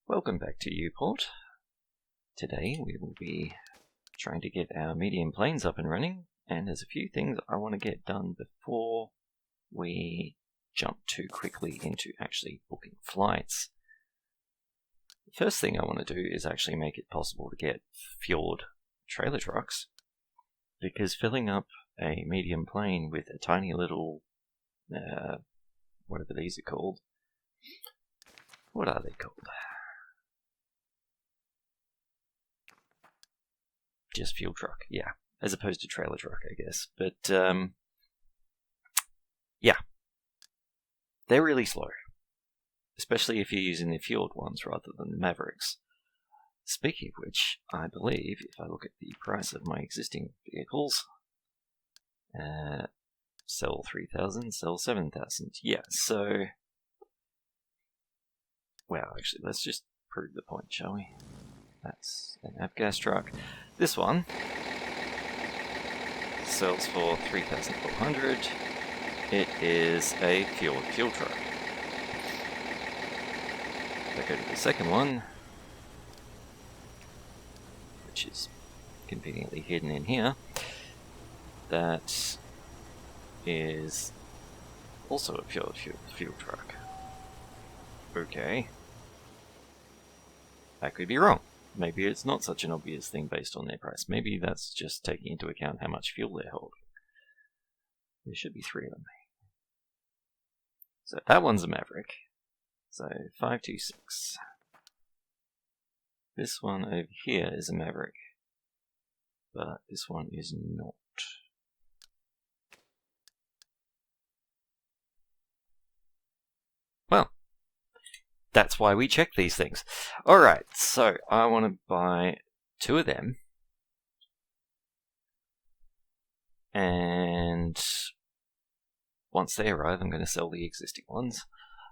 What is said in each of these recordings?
Welcome back to YouPort. Today we will be trying to get our medium planes up and running, and there's a few things I want to get done before we jump too quickly into actually booking flights. The first thing I want to do is actually make it possible to get fueled trailer trucks, because filling up a medium plane with a tiny little, whatever these are called, what are they called? Just fuel truck, yeah, as opposed to trailer truck, I guess. But, yeah, they're really slow, especially if you're using the fueled ones rather than the Mavericks. Speaking of which, I believe, if I look at the price of my existing vehicles, sell 3,000, sell 7,000, yeah, so, well, actually, let's just prove the point, shall we? That's an avgas truck. This one sells for 3,400. It is a fuel truck. If I go to the second one, which is conveniently hidden in here, that is also a fuel truck. Okay. I could be wrong. Maybe it's not such an obvious thing based on their price. Maybe that's just taking into account how much fuel they're holding. There should be 3 of them. So that one's a Maverick. So 526. This one over here is a Maverick. But this one is not. Well, that's why we check these things. Alright, so I want to buy 2 of them. And once they arrive, I'm going to sell the existing ones.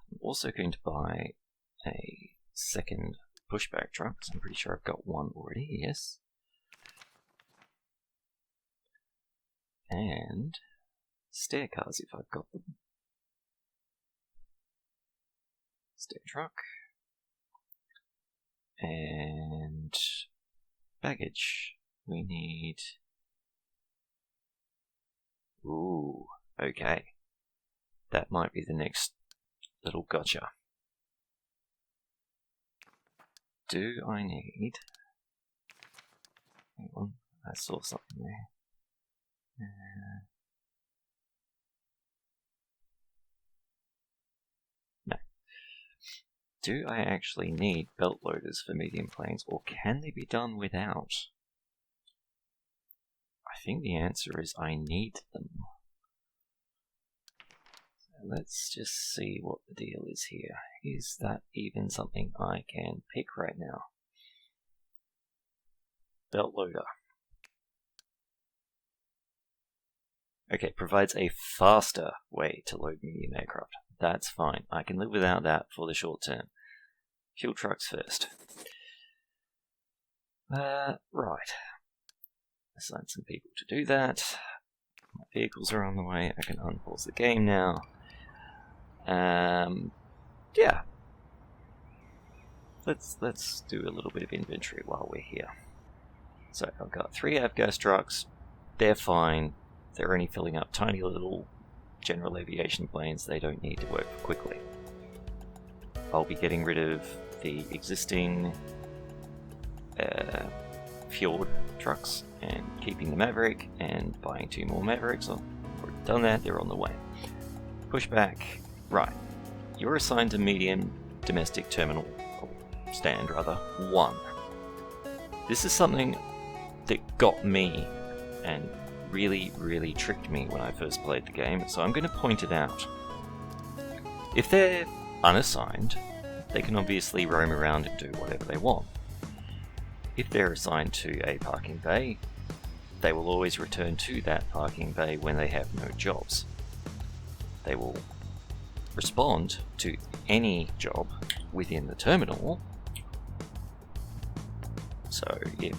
I'm also going to buy a second pushback truck, because I'm pretty sure I've got one already, yes. And stair cars if I've got them. Stair truck. And baggage. We need... Ooh, okay. That might be the next little gotcha. Do I need... Hang on, I saw something there. No. Do I actually need belt loaders for medium planes, or can they be done without? I think the answer is I need them. So let's just see what the deal is here. Is that even something I can pick right now? Belt loader. Okay, provides a faster way to load medium aircraft. That's fine. I can live without that for the short term. Fuel trucks first. Right. Assign some people to do that. My vehicles are on the way. I can unpause the game now. Yeah. Let's do a little bit of inventory while we're here. So I've got 3 avgas trucks. They're fine. They're only filling up tiny little general aviation planes. They don't need to work quickly. I'll be getting rid of the existing fueled trucks and keeping the Maverick and buying 2 more Mavericks. I've already done that, they're on the way. Pushback, right. You're assigned to medium domestic terminal, or stand rather, 1. This is something that got me and really tricked me when I first played the game, so I'm going to point it out. If they're unassigned, they can obviously roam around and do whatever they want. If they're assigned to a parking bay, they will always return to that parking bay when they have no jobs. They will respond to any job within the terminal. So if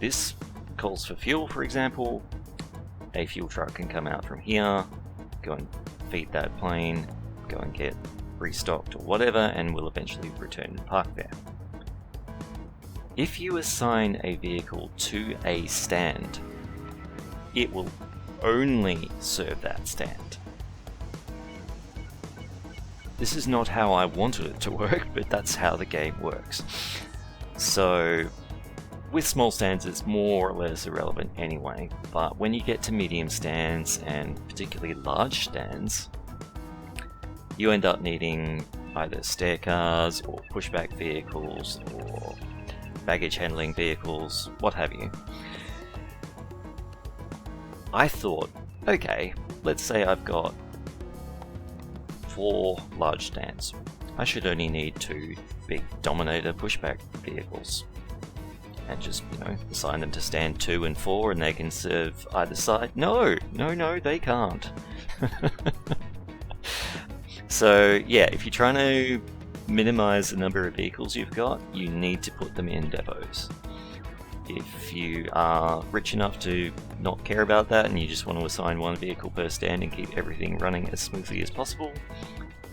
this calls for fuel, for example, a fuel truck can come out from here, go and feed that plane, go and get restocked or whatever, and will eventually return and park there. if you assign a vehicle to a stand, it will only serve that stand. This is not how I wanted it to work, but that's how the game works. So with small stands it's more or less irrelevant anyway, but when you get to medium stands and particularly large stands, you end up needing either stair cars or pushback vehicles or baggage handling vehicles, what have you. I thought, okay, let's say I've got 4 large stands. I should only need 2 big Dominator pushback vehicles. And just, assign them to stand 2 and 4 and they can serve either side. No, they can't. So yeah, if you're trying to minimize the number of vehicles you've got, you need to put them in depots. If you are rich enough to not care about that and you just want to assign 1 vehicle per stand and keep everything running as smoothly as possible,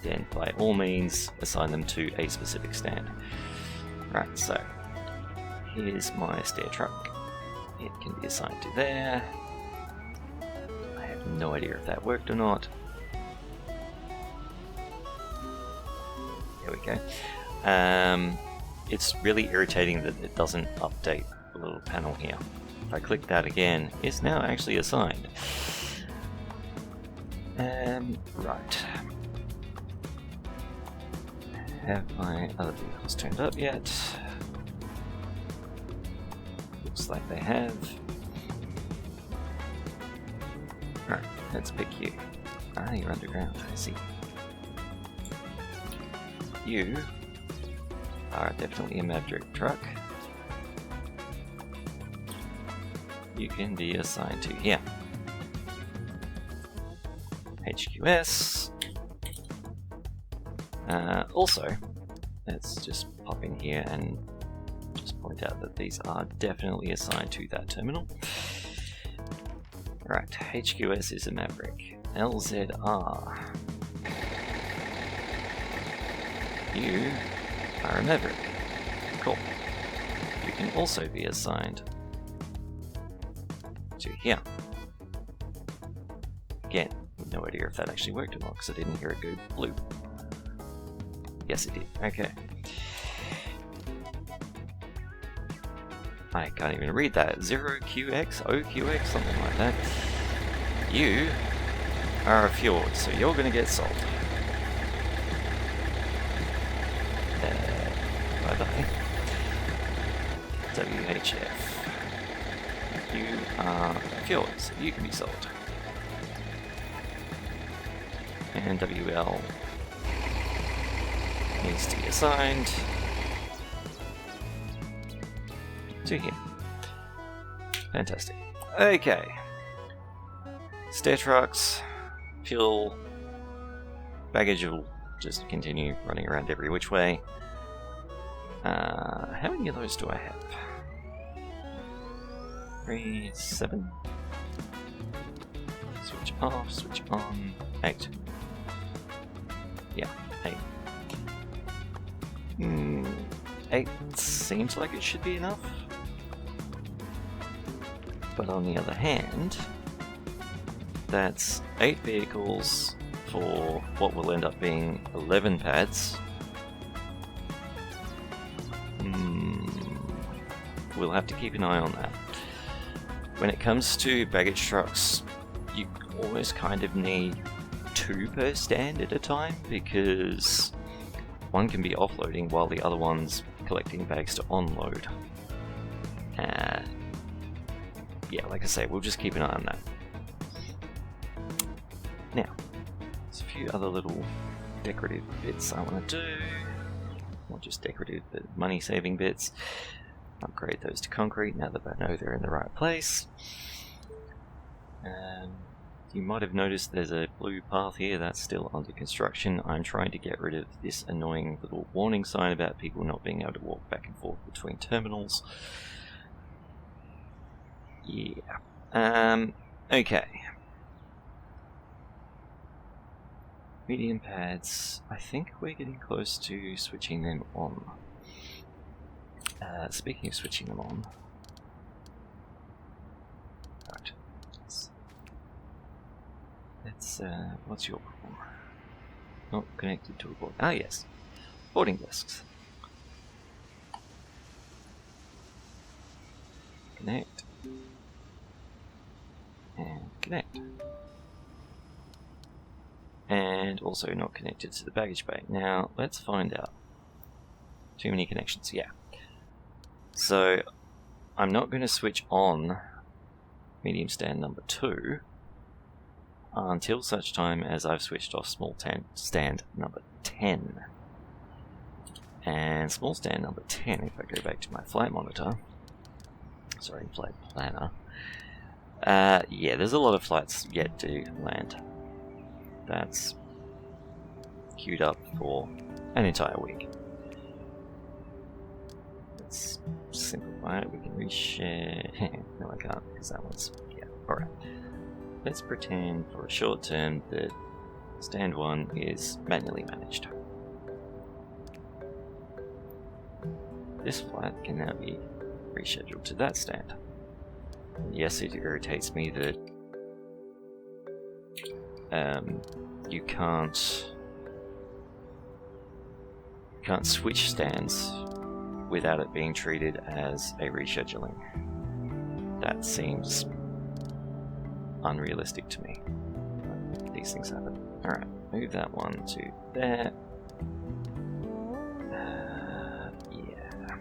then by all means assign them to a specific stand. Right, so here's my stair truck. It can be assigned to there. I have no idea if that worked or not. There we go. It's really irritating that it doesn't update the little panel here. If I click that again, it's now actually assigned. Right. Have my other vehicles turned up yet? Looks like they have. Alright, let's pick you. Ah, you're underground, I see. You are definitely a Maverick truck. You can be assigned to here. HQS. Also, let's just pop in here and just point out that these are definitely assigned to that terminal. Right, HQS is a Maverick. LZR. You are a Maverick. Cool. You can also be assigned to here. Again, no idea if that actually worked or not because I didn't hear it go blue. Yes, it did. Okay. I can't even read that. 0QX, OQX, something like that. You are a Fjord, so you're going to get sold. Bye-bye. WHF. You are a Fjord, so you can be sold. And WL needs to be assigned to here. Fantastic. Okay. Stair trucks, fuel, baggage will just continue running around every which way. How many of those do I have? 3, 7. Switch off, switch on. 8. Yeah, 8. 8 seems like it should be enough. But on the other hand, that's 8 vehicles for what will end up being 11 pads. We'll have to keep an eye on that. When it comes to baggage trucks, you almost kind of need 2 per stand at a time because one can be offloading while the other one's collecting bags to onload. Yeah, like I say, we'll just keep an eye on that. Now, there's a few other little decorative bits I want to do. Not just decorative, but money-saving bits. Upgrade those to concrete now that I know they're in the right place. You might have noticed there's a blue path here that's still under construction. I'm trying to get rid of this annoying little warning sign about people not being able to walk back and forth between terminals. Yeah. Okay. Medium pads. I think we're getting close to switching them on. Speaking of switching them on. Right. Let's what's your problem? Not connected to a board. Ah, yes. Boarding desks. Connect. And connect. And also not connected to the baggage bay. Now, let's find out. Too many connections, yeah. So, I'm not going to switch on medium stand number 2 until such time as I've switched off small stand number 10. And small stand number 10, if I go back to my flight monitor, sorry, flight planner, yeah, there's a lot of flights yet to land. That's queued up for an entire week. Let's simplify it. We can reshare. No, I can't, because that one's, yeah, alright. Let's pretend for a short term that stand 1 is manually managed. This flight can now be rescheduled to that stand. Yes, it irritates me that you can't switch stands without it being treated as a rescheduling. That seems unrealistic to me. These things happen. Alright, move that one to there. Yeah.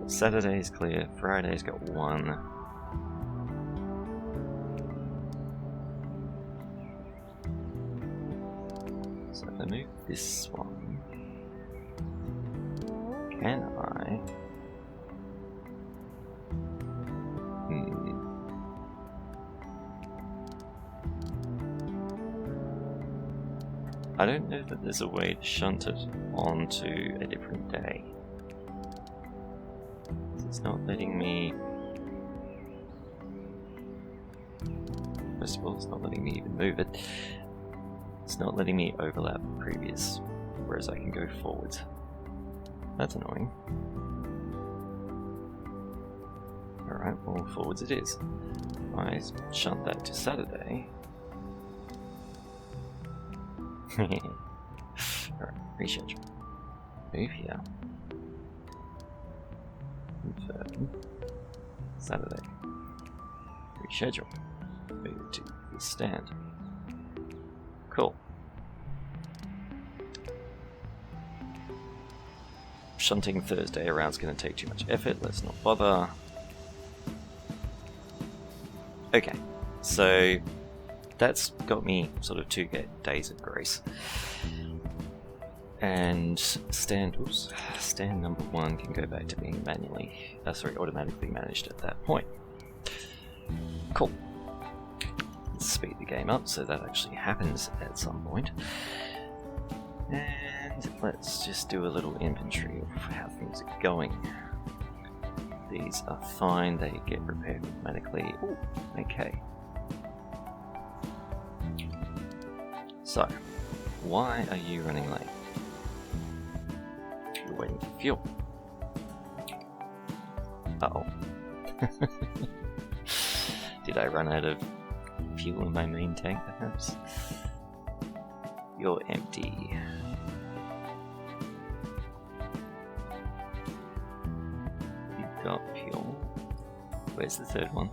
Saturday's clear, Friday's got 1. So if I move this one, can I? I don't know that there's a way to shunt it onto a different day. It's not letting me... First of all, it's not letting me even move it. It's not letting me overlap the previous, whereas I can go forwards. That's annoying. Alright, well, forwards it is. I shunt that to Saturday. Alright, reschedule. Move here. Confirm. Saturday. Reschedule. Move it to the stand. Cool. Shunting Thursday around is going to take too much effort. Let's not bother. Okay, so that's got me sort of 2 days of grace. And stand number 1 can go back to being automatically managed at that point. Cool. Let's speed the game up so that actually happens at some point. And let's just do a little inventory of how things are going. These are fine, they get repaired automatically. Ooh, okay. So, why are you running late? You're waiting for fuel. Uh-oh. Did I run out of fuel in my main tank, perhaps? You're empty. You've got fuel. Where's the third one?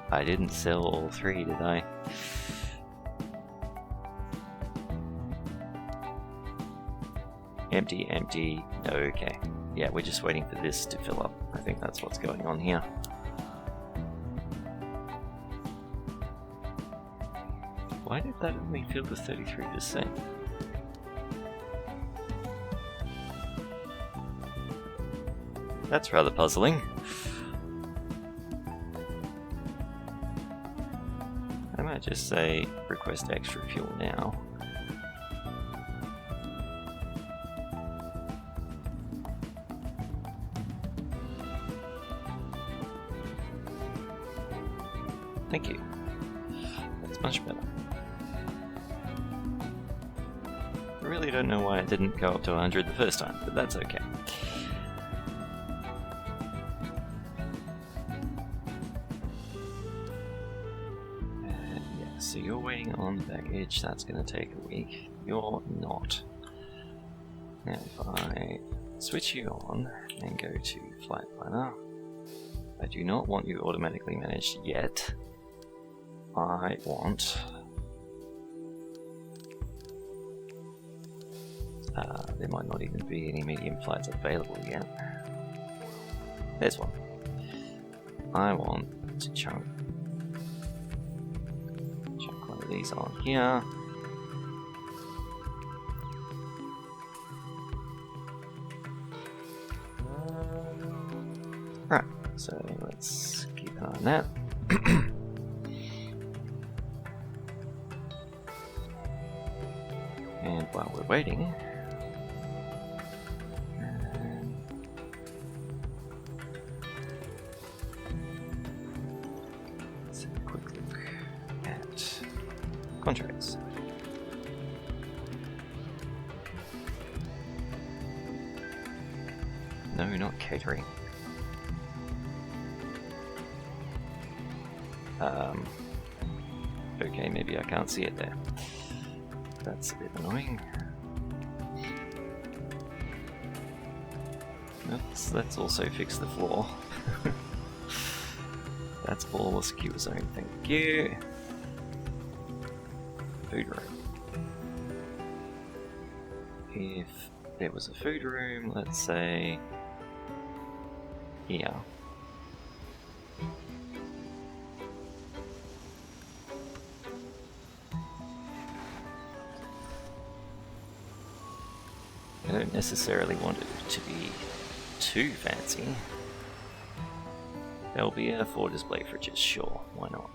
I didn't sell all 3, did I? Empty, empty. Okay. Yeah, we're just waiting for this to fill up. I think that's what's going on here. Why did that only fill to 33%? That's rather puzzling. I might just say request extra fuel now. Thank you. That's much better. really don't know why it didn't go up to 100 the first time, but that's okay. Yeah, so you're waiting on the baggage, that's going to take a week. You're not. Now if I switch you on and go to Flight Planner, I do not want you automatically managed yet. I want... there might not even be any medium flights available yet. There's one. I want to chunk one of these on here. Right, so let's keep an eye on that. And while we're waiting, let's have a quick look at contracts. No, not catering. Okay, maybe I can't see it there. That's a bit annoying. Let's also fix the floor. That's all the secure zone, thank you. Food room. If there was a food room, let's say here. I don't necessarily want it to be too fancy. There'll be a 4 display fridges, sure, why not?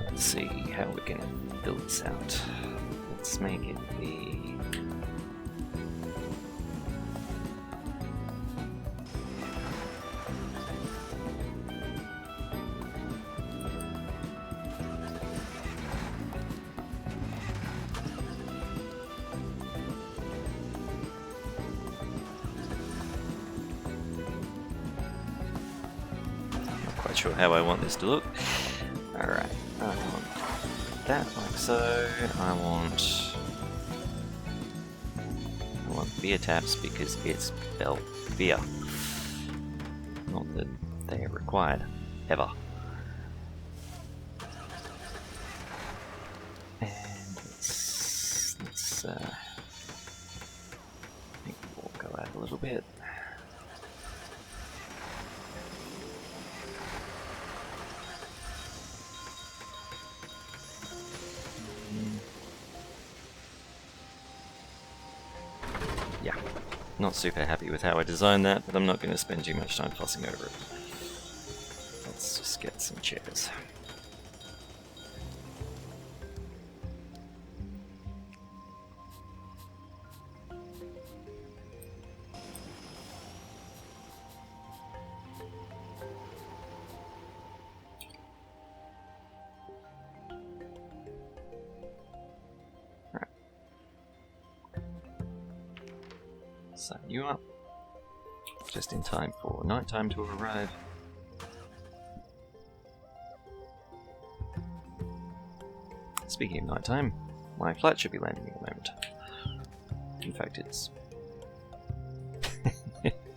Let's see how we're gonna build this out. Let's make it be... sure how I want this to look. Alright, I want that like so. I want beer taps because it's spelled beer. Not that they are required, ever. And let's I think we'll go out a little bit. Yeah, not super happy with how I designed that, but I'm not going to spend too much time fussing over it. Let's just get some chairs. Sign you up, just in time for nighttime to arrive. Speaking of nighttime, my flight should be landing in a moment. In fact, it's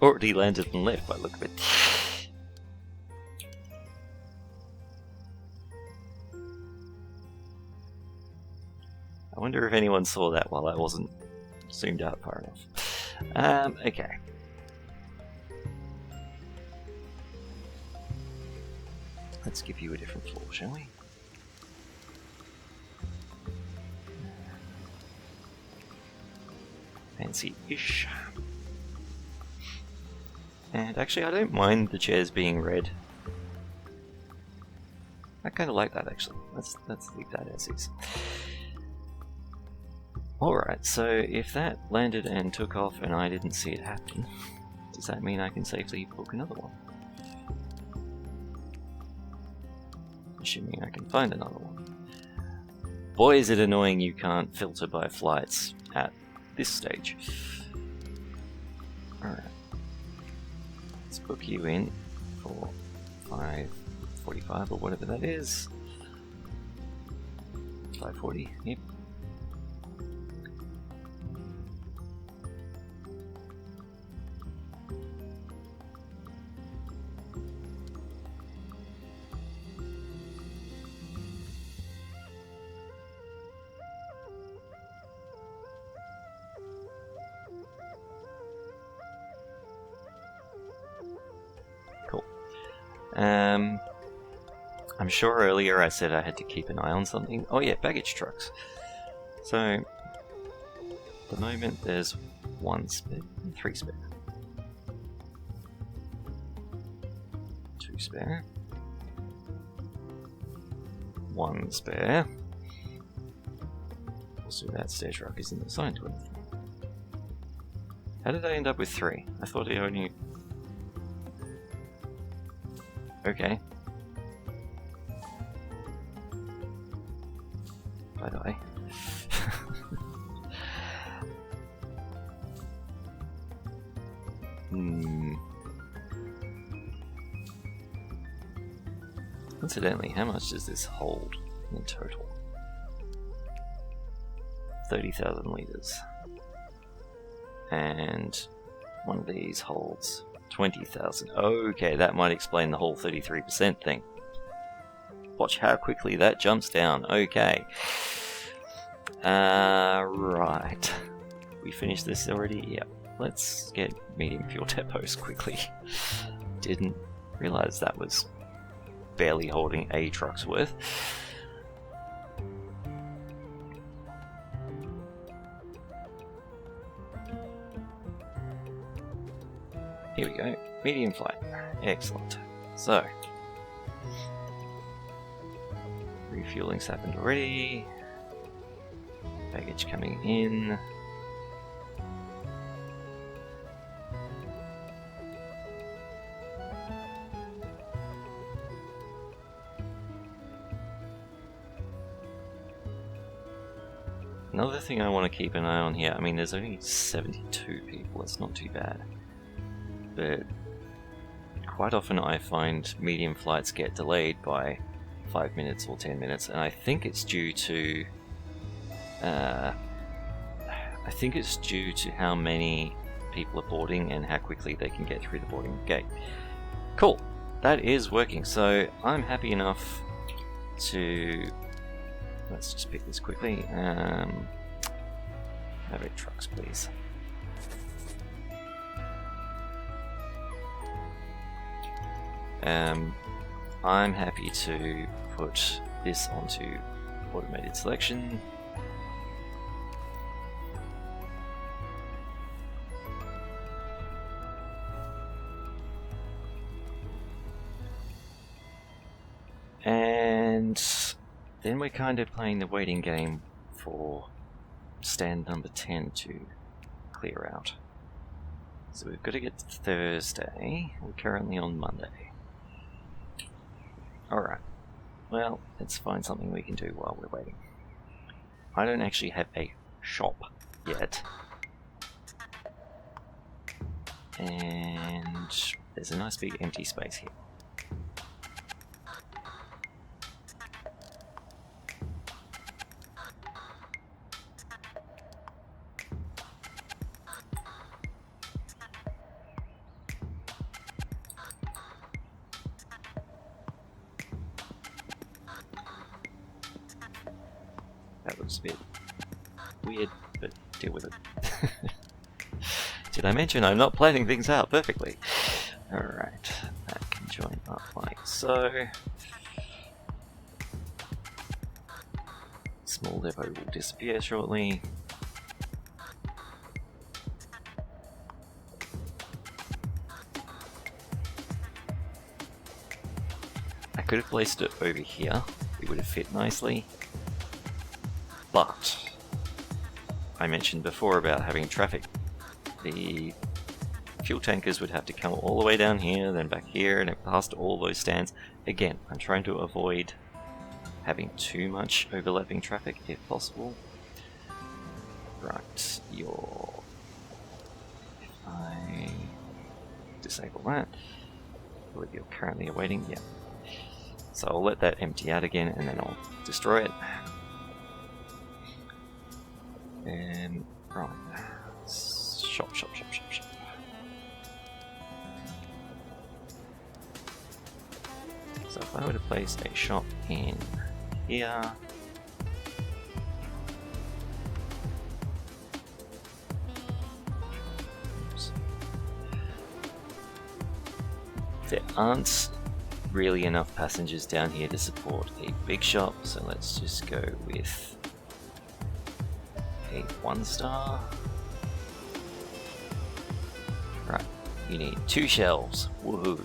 already landed and left by the look of it. I wonder if anyone saw that while I wasn't zoomed out far enough. Okay. Let's give you a different floor, shall we? Fancy-ish. And actually, I don't mind the chairs being red. I kind of like that, actually. Let's leave that as is. Alright, so if that landed and took off and I didn't see it happen, does that mean I can safely book another one? assuming I can find another one. Boy, is it annoying you can't filter by flights at this stage. Alright. Let's book you in for 5:45 or whatever that is. 5:40, yep. I'm sure earlier I said I had to keep an eye on something. Oh yeah, baggage trucks. So, at the moment there's 1 spare, 3 spare. 2 spare. 1 spare. Also that stair truck isn't assigned to anything. How did I end up with 3? I thought I only... Okay. Bye-bye. Incidentally, how much does this hold in total? 30,000 litres. And one of these holds 20,000. Okay, that might explain the whole 33% thing. Watch how quickly that jumps down. Okay. Right. We finished this already? Yep. Let's get medium fuel depots quickly. Didn't realize that was barely holding a truck's worth. Here we go. Medium flight. Excellent. So, refueling's happened already. Baggage coming in. Another thing I want to keep an eye on here, I mean there's only 72 people, it's not too bad. But quite often I find medium flights get delayed by 5 minutes or 10 minutes, and I think it's due to how many people are boarding and how quickly they can get through the boarding gate. Cool, that is working. So I'm happy enough to, let's just pick this quickly. Maverick trucks, please. I'm happy to put this onto automated selection. And then we're kind of playing the waiting game for stand number 10 to clear out. So we've got to get to Thursday. We're currently on Monday. Alright. Well, let's find something we can do while we're waiting. I don't actually have a shop yet. And there's a nice big empty space here. That looks a bit weird, but deal with it. Did I mention I'm not planning things out perfectly? Alright, that can join up like so. Small depot will disappear shortly. I could have placed it over here, it would have fit nicely. But I mentioned before about having traffic. The fuel tankers would have to come all the way down here, then back here, and past all those stands. Again, I'm trying to avoid having too much overlapping traffic if possible. Right, if I disable that, I believe you're currently awaiting, yeah. So I'll let that empty out again and then I'll destroy it. And right, shop. So if I were to place a shop in here, there aren't really enough passengers down here to support a big shop, so let's just go with a 1-star. Right, you need 2 shelves. Woohoo!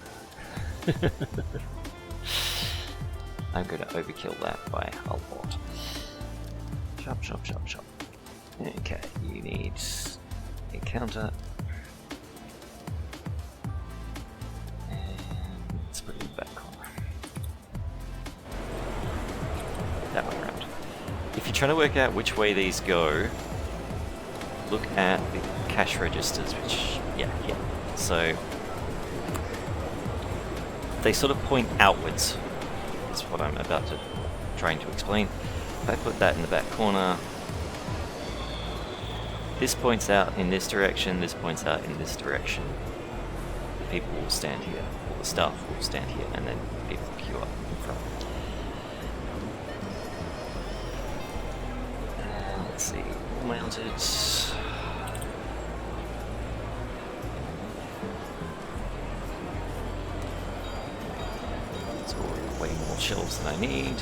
I'm going to overkill that by a lot. Shop. Okay, you need a counter. And let's put it in the back corner. That one around. If you're trying to work out which way these go, look at the cash registers, which, yeah. So, they sort of point outwards. That's what I'm about to trying to explain. If I put that in the back corner, this points out in this direction, this points out in this direction. The people will stand here, or the staff will stand here, and then people queue up in front. Let's see, mounted. It's already way more shelves than I need.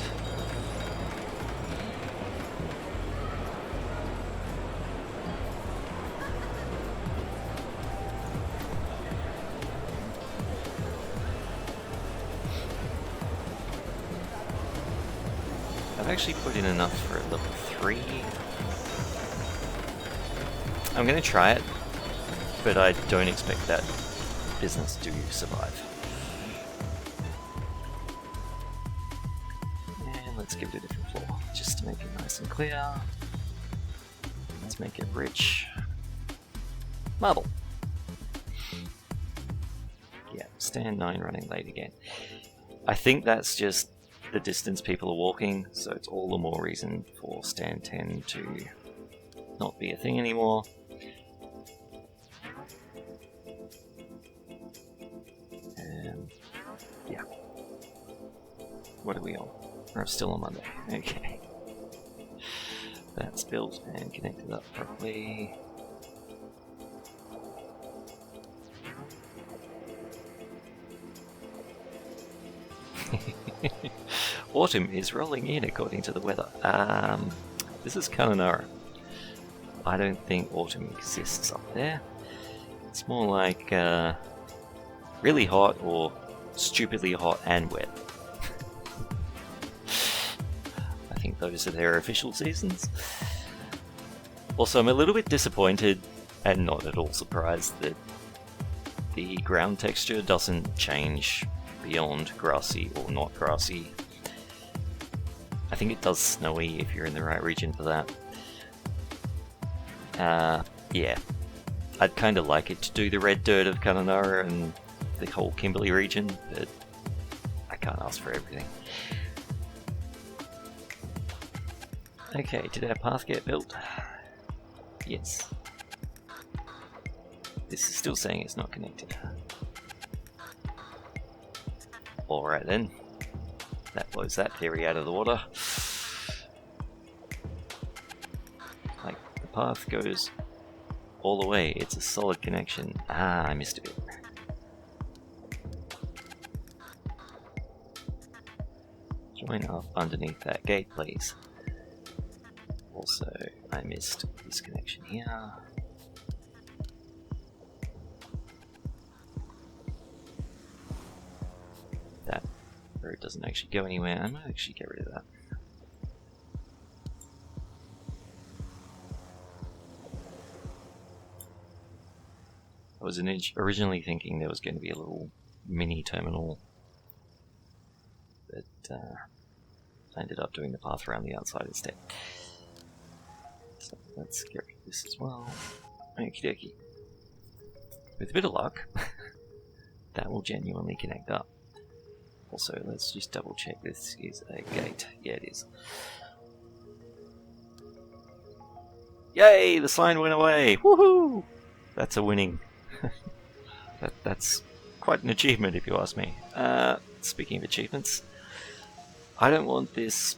I've actually put in enough for level 3. I'm going to try it, but I don't expect that business to survive. And let's give it a different floor, just to make it nice and clear. Let's make it rich. Marble. Yeah, stand 9 running late again. I think that's just the distance people are walking, so it's all the more reason for stand 10 to not be a thing anymore. Yeah. What are we on? We're still on Monday. Okay. That's built and connected up properly. Autumn is rolling in according to the weather. This is Kununurra. I don't think autumn exists up there. It's more like really hot or stupidly hot and wet. I think those are their official seasons. Also, I'm a little bit disappointed and not at all surprised that the ground texture doesn't change beyond grassy or not grassy. I think it does snowy if you're in the right region for that. Yeah. I'd kind of like it to do the red dirt of Kununurra and the whole Kimberley region, but I can't ask for everything. Okay, did our path get built? Yes. This is still saying it's not connected. Alright then. That blows that theory out of the water. Like, the path goes all the way. It's a solid connection. Ah, I missed a bit. Join up underneath that gate, please. Also, I missed this connection here. That road doesn't actually go anywhere. I might actually get rid of that. I was originally thinking there was going to be a little mini terminal, but I ended up doing the path around the outside instead. So let's get rid of this as well. Okie dokie. With a bit of luck, that will genuinely connect up. Also, let's just double check this is a gate. Yeah, it is. Yay! The sign went away! Woohoo! That's a winning. That's quite an achievement if you ask me. Speaking of achievements, I don't want this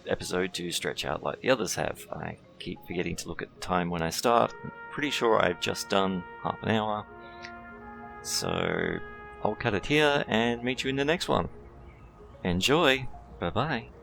episode to stretch out like the others have. I keep forgetting to look at the time when I start. I'm pretty sure I've just done half an hour. So I'll cut it here and meet you in the next one. Enjoy! Bye bye!